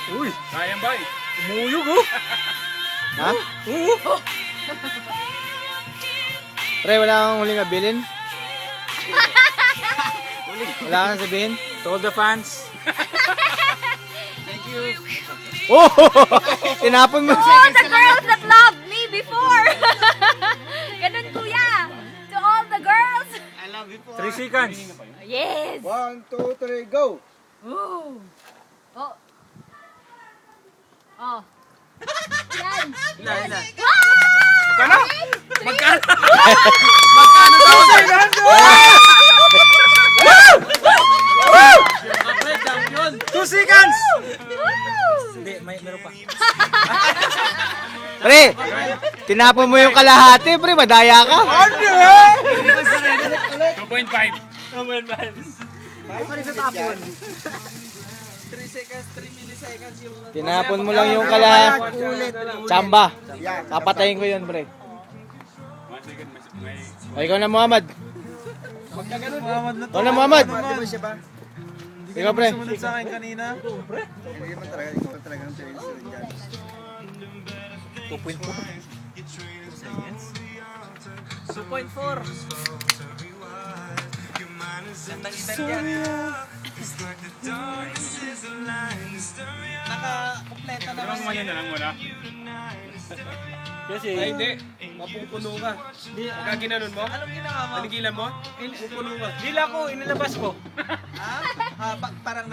Uy! Sayang ba? Umuyog oh! Ha? Pre, wala kang huling abilin? Wala kang sabihin? To all the fans. Oh! Tinapon mo. Oh, the girls that loved me before. Ganun, kuya. To all the girls. 3 seconds. Yes. 1, 2, 3, go! Ooh. Oh. Oh. Yan. Ilan? Wow! Magkano? Magkano daw sa champion! 2 seconds! Hindi, meron pa. Pre, tinapon mo yung kalahati, pre, madaya ka. 2.5. Tinapon mo lang yung kalahati. Tsamba. Papatayin ko yun, pre. O, ikaw na, Muhammad. Ikaw na, Muhammad. Ikaw, pre. Sumunod sa akin kanina. 2.4. Anong mali na lang wala? Kasi, Ay, hindi. Mapupuno ka. Pagka ginanon mo? anong ginawa mo? Panigilan mo? Pupuno ka. Dila ko, inilabas ko. Parang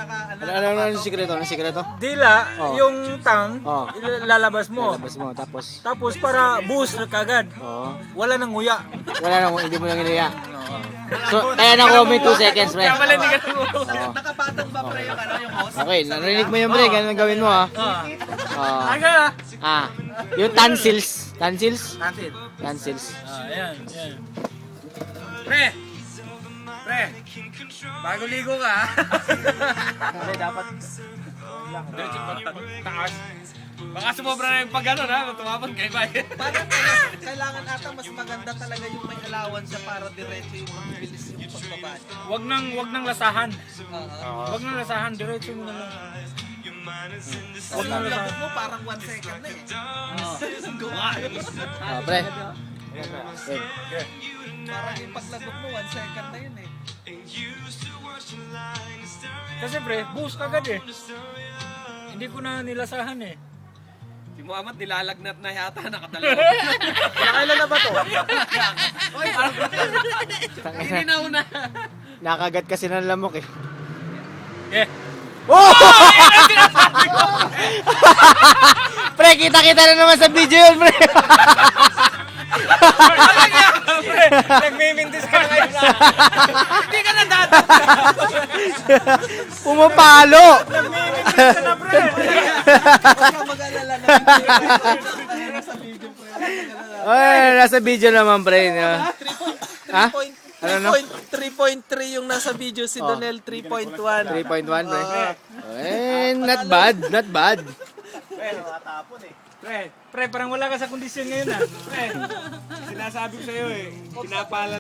Ano sikreto? Ano sikreto? Dila, Oh. yung tang, Oh. ilalabas mo. Labas mo, tapos. Tapos para boost na kagad. Oo. Wala nang nguya. Wala nang, hindi mo lang iniya. So, kaya nakuha mo yung 2 seconds, pre. Kaya pala hindi ka Oo. nakapatong ba pre yung host? Okay, narinig mo yun, pre. Ganun ang gawin mo, ha. Aga! Yung tonsils. Tonsils? Natin. Tonsils. Ayan, ayan. Pre! Pre! Bago ligo ka, ha? Dapat. Diretso taas. Baka sumobra na yung pag ano na, tumapon kay Bay. Parang kailangan ata mas maganda talaga yung may allowance siya para diretso yung mabilis yung pagbaba niya. Wag nang lasahan. Oo. Wag nang lasahan, diretso mo na lang. Kasi yung labot mo parang 1 second na eh. Pre. Parang yung paglagot mo 1 second na yun eh. Kasi pre, boost kagad eh. Hindi ko na nilasahan eh. Si Muhammad nilalagnat na yata, nakatalaw. Nakailan na ba to? Hindi na una. Nakagat kasi ng lamok, eh. Eh. Oh! Pre, kita-kita na naman sa video yun, pre. Pre, nagmimintis ka ngayon na. Hindi ka na dati. Pumapalo. Nagmimintis ka na pre. Huwag kang mag-alala na nasa video pre. Ay, nasa video naman, pre. Ha? Ano no? 3.3 yung nasa video, si Donel 3.1. 3.1, pre. Eh, not bad, not bad. Pre, parang wala ka sa kondisyon ngayon ah. Pre, sinasabi ko sa'yo eh. Pinapala